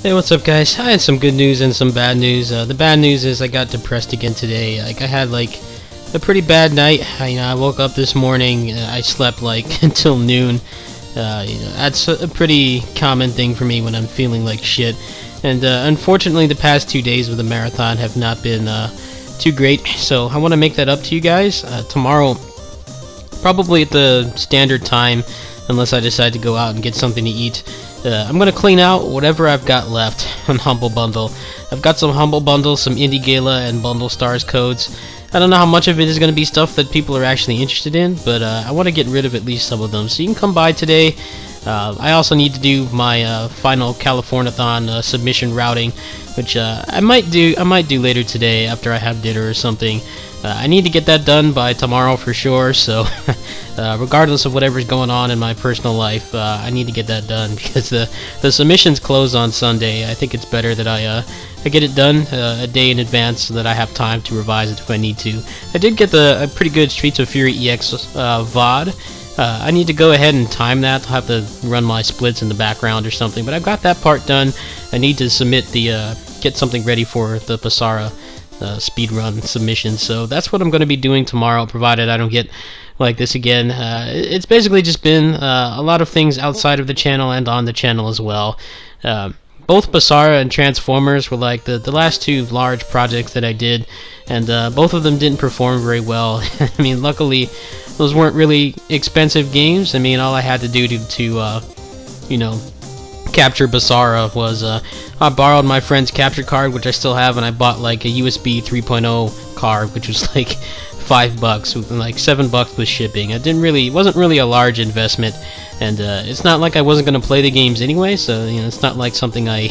Hey, what's up, guys? I had some good news and some bad news. The bad news is I got depressed again today. Like, I had a pretty bad night. I woke up this morning. I slept until noon. That's a pretty common thing for me when I'm feeling like shit. And unfortunately, the past 2 days of the marathon have not been too great. So I want to make that up to you guys tomorrow, probably at the standard time, unless I decide to go out and get something to eat. I'm gonna clean out whatever I've got left on Humble Bundle. I've got some Humble Bundle, some Indie Gala, and Bundle Stars codes. I don't know how much of it is gonna be stuff that people are actually interested in, but I want to get rid of at least some of them. So you can come by today. I also need to do my final Californiathon submission routing, which I might do later today after I have dinner or something. I need to get that done by tomorrow for sure, so regardless of whatever's going on in my personal life, I need to get that done because the submissions close on Sunday. I think it's better that I get it done a day in advance so that I have time to revise it if I need to. I did get a pretty good Streets of Fury EX VOD. I need to go ahead and time that. I'll have to run my splits in the background or something, but I've got that part done. I need to submit get something ready for the Basara speedrun submission, so that's what I'm going to be doing tomorrow, provided I don't get like this again. It's basically just been a lot of things outside of the channel and on the channel as well. Both Basara and Transformers were like the last two large projects that I did, and both of them didn't perform very well. I mean, luckily, those weren't really expensive games. I mean, all I had to do to capture Basara was I borrowed my friend's capture card, which I still have, and I bought like a USB 3.0 card, which was like $5 with like $7 with shipping. It wasn't really a large investment, and it's not like I wasn't going to play the games anyway, so it's not like something I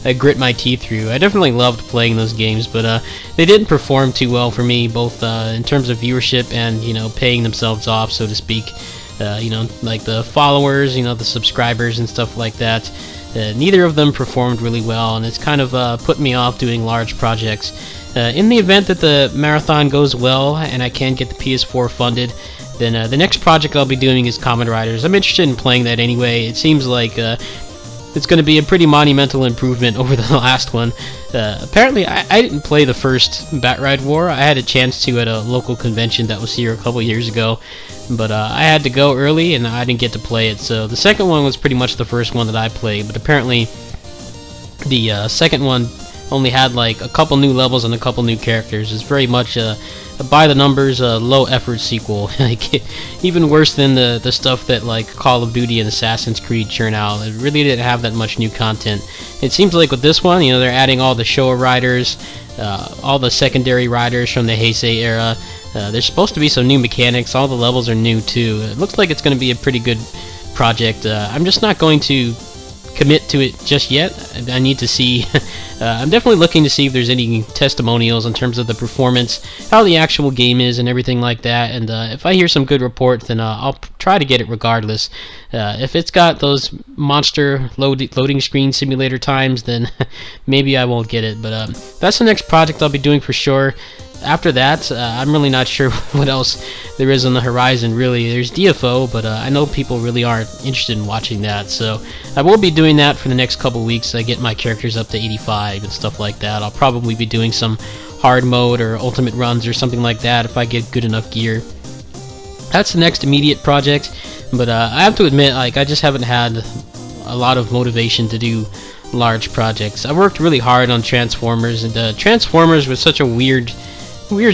I grit my teeth through. I definitely loved playing those games, but they didn't perform too well for me, both in terms of viewership and paying themselves off, so to speak. Like the followers, the subscribers and stuff like that. Neither of them performed really well, and it's kind of put me off doing large projects. In the event that the marathon goes well and I can get the PS4 funded, then the next project I'll be doing is Kamen Riders. I'm interested in playing that anyway. It seems like it's going to be a pretty monumental improvement over the last one. Apparently, I didn't play the first Batride War. I had a chance to at a local convention that was here a couple years ago, but I had to go early and I didn't get to play it. So the second one was pretty much the first one that I played, but apparently the second one only had like a couple new levels and a couple new characters. It's very much a by the numbers, low effort sequel. Like even worse than the stuff that like Call of Duty and Assassin's Creed churn out. It really didn't have that much new content. It seems like with this one, they're adding all the Showa riders, all the secondary riders from the Heisei era. There's supposed to be some new mechanics. All the levels are new too. It looks like it's going to be a pretty good project. I'm just not going to commit to it just yet. I need to see. I'm definitely looking to see if there's any testimonials in terms of the performance, how the actual game is, and everything like that. And if I hear some good reports, then I'll try to get it regardless. If it's got those monster loading screen simulator times, then maybe I won't get it. But that's the next project I'll be doing for sure. After that, I'm really not sure what else there is on the horizon, really. There's DFO, but I know people really aren't interested in watching that, so I will be doing that for the next couple weeks. I get my characters up to 85 and stuff like that. I'll probably be doing some hard mode or ultimate runs or something like that if I get good enough gear. That's the next immediate project, but I have to admit, I just haven't had a lot of motivation to do large projects. I worked really hard on Transformers, and Transformers was such a weird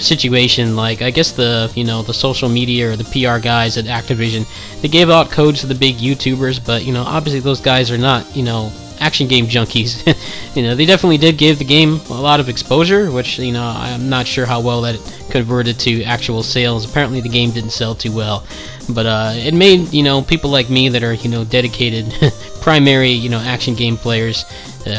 situation. Like, I guess the social media or the PR guys at Activision, they gave out codes to the big YouTubers, but obviously those guys are not action game junkies. They definitely did give the game a lot of exposure, which I'm not sure how well that it converted to actual sales. Apparently the game didn't sell too well, but it made people like me that are dedicated primary action game players,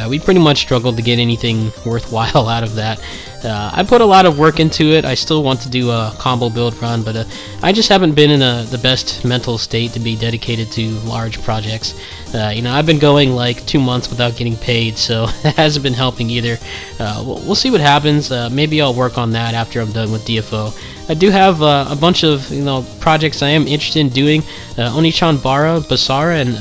we pretty much struggled to get anything worthwhile out of that. I put a lot of work into it. I still want to do a combo build run, but I just haven't been in the best mental state to be dedicated to large projects. I've been going like 2 months without getting paid, so that hasn't been helping either. We'll see what happens. Maybe I'll work on that after I'm done with DFO. I do have a bunch of projects I am interested in doing. Onichan Bara, Basara, and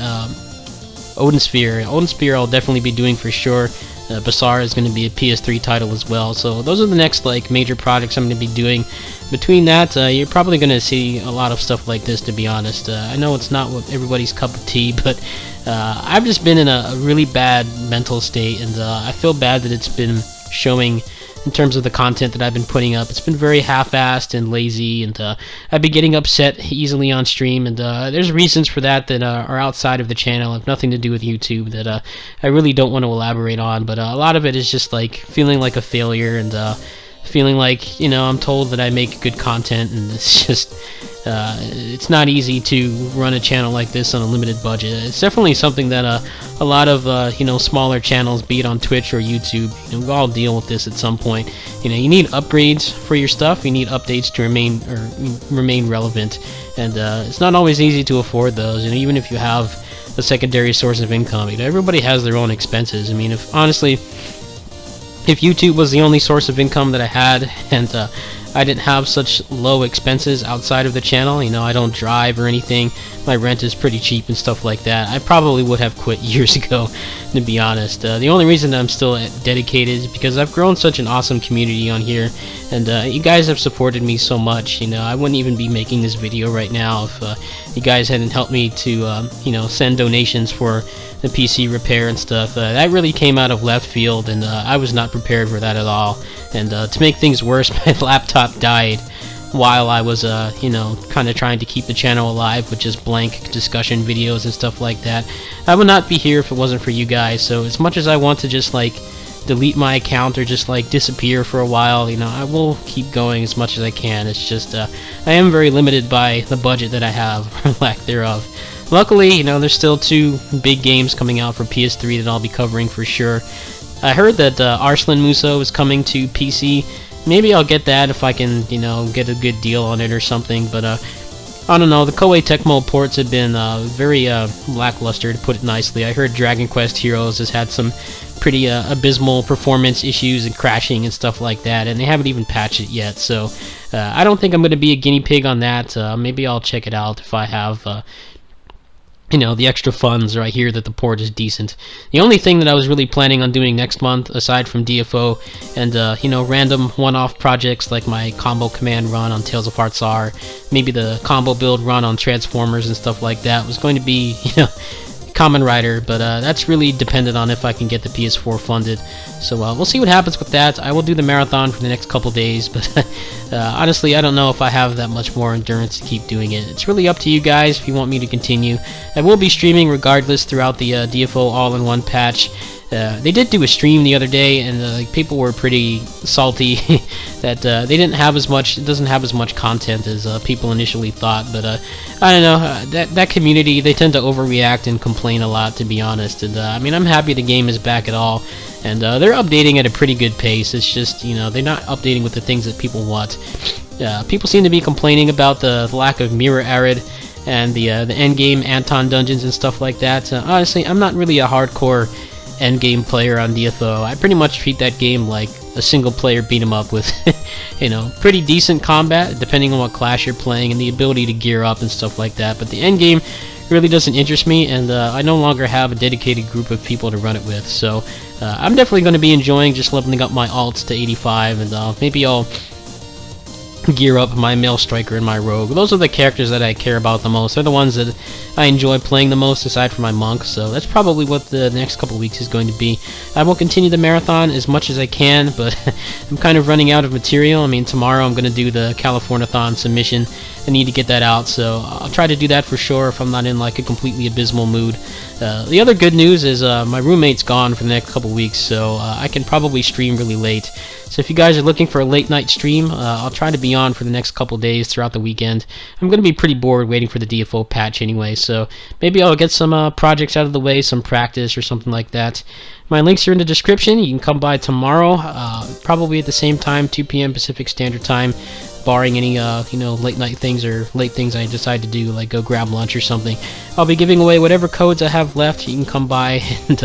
Odin Sphere. Odin Sphere I'll definitely be doing for sure. Basara is going to be a PS3 title as well. So those are the next like major projects I'm going to be doing. Between that, you're probably going to see a lot of stuff like this, to be honest. I know it's not what everybody's cup of tea, but I've just been in a really bad mental state, and I feel bad that it's been showing in terms of the content that I've been putting up. It's been very half-assed and lazy, and I've been getting upset easily on stream, and there's reasons for that that are outside of the channel, have nothing to do with YouTube, that I really don't want to elaborate on, but a lot of it is just like feeling like a failure, and feeling like, you know, I'm told that I make good content, and it's just it's not easy to run a channel like this on a limited budget. It's definitely something that a lot of you know, smaller channels, be it on Twitch or YouTube, you know, we all deal with this at some point. You know, you need upgrades for your stuff, you need updates to remain relevant, and it's not always easy to afford those. You know, even if you have a secondary source of income, you know, everybody has their own expenses. I mean, if honestly, if YouTube was the only source of income that I had, and I didn't have such low expenses outside of the channel, you know, I don't drive or anything, my rent is pretty cheap and stuff like that, I probably would have quit years ago, to be honest. The only reason I'm still dedicated is because I've grown such an awesome community on here, and you guys have supported me so much. You know, I wouldn't even be making this video right now if you guys hadn't helped me to you know, send donations for the PC repair and stuff. That really came out of left field, and I was not prepared for that at all. And to make things worse, my laptop died while I was you know, kind of trying to keep the channel alive with just blank discussion videos and stuff like that. I would not be here if it wasn't for you guys. So as much as I want to just like delete my account or just like disappear for a while, you know, I will keep going as much as I can. It's just I am very limited by the budget that I have, or lack thereof. Luckily, you know, there's still 2 big games coming out for PS3 that I'll be covering for sure. I heard that Arslan Muso is coming to PC. Maybe I'll get that if I can, you know, get a good deal on it or something, but I don't know, the Koei Tecmo ports have been very lackluster, to put it nicely. I heard Dragon Quest Heroes has had some pretty abysmal performance issues and crashing and stuff like that, and they haven't even patched it yet, so I don't think I'm going to be a guinea pig on that. Maybe I'll check it out if I have you know, the extra funds, or I hear that the port is decent. The only thing that I was really planning on doing next month, aside from DFO and you know, random one-off projects like my combo command run on Tales of Hearts R, maybe the combo build run on Transformers and stuff like that, was going to be, you know, Kamen Rider, but that's really dependent on if I can get the PS4 funded. So we'll see what happens with that. I will do the marathon for the next couple days, but honestly, I don't know if I have that much more endurance to keep doing it. It's really up to you guys if you want me to continue. I will be streaming regardless throughout the DFO all-in-one patch. They did do a stream the other day, and people were pretty salty that they didn't have as much. It doesn't have as much content as people initially thought. But I don't know, that community, they tend to overreact and complain a lot, to be honest. And I mean, I'm happy the game is back at all, and they're updating at a pretty good pace. It's just, you know, they're not updating with the things that people want. People seem to be complaining about the lack of Mirror Arid and the endgame Anton dungeons and stuff like that. Honestly, I'm not really a hardcore endgame player on DFO. I pretty much treat that game like a single player beat 'em up with you know, pretty decent combat depending on what class you're playing and the ability to gear up and stuff like that, but the endgame really doesn't interest me, and I no longer have a dedicated group of people to run it with. So I'm definitely going to be enjoying just leveling up my alts to 85, and maybe I'll gear up my Male Striker and my Rogue. Those are the characters that I care about the most. They're the ones that I enjoy playing the most, aside from my Monk, so that's probably what the next couple of weeks is going to be. I will continue the marathon as much as I can, but I'm kind of running out of material. I mean, tomorrow I'm going to do the Californiathon submission. I need to get that out, so I'll try to do that for sure if I'm not in like a completely abysmal mood. The other good news is my roommate's gone for the next couple weeks, so I can probably stream really late. So if you guys are looking for a late night stream, I'll try to be on for the next couple days throughout the weekend. I'm going to be pretty bored waiting for the DFO patch anyway, so maybe I'll get some projects out of the way, some practice or something like that. My links are in the description. You can come by tomorrow, probably at the same time, 2 p.m. Pacific Standard Time, barring any you know, late night things or late things I decide to do, like go grab lunch or something. I'll be giving away whatever codes I have left. You can come by, and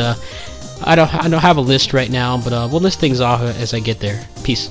I don't have a list right now, but we'll list things off as I get there. Peace.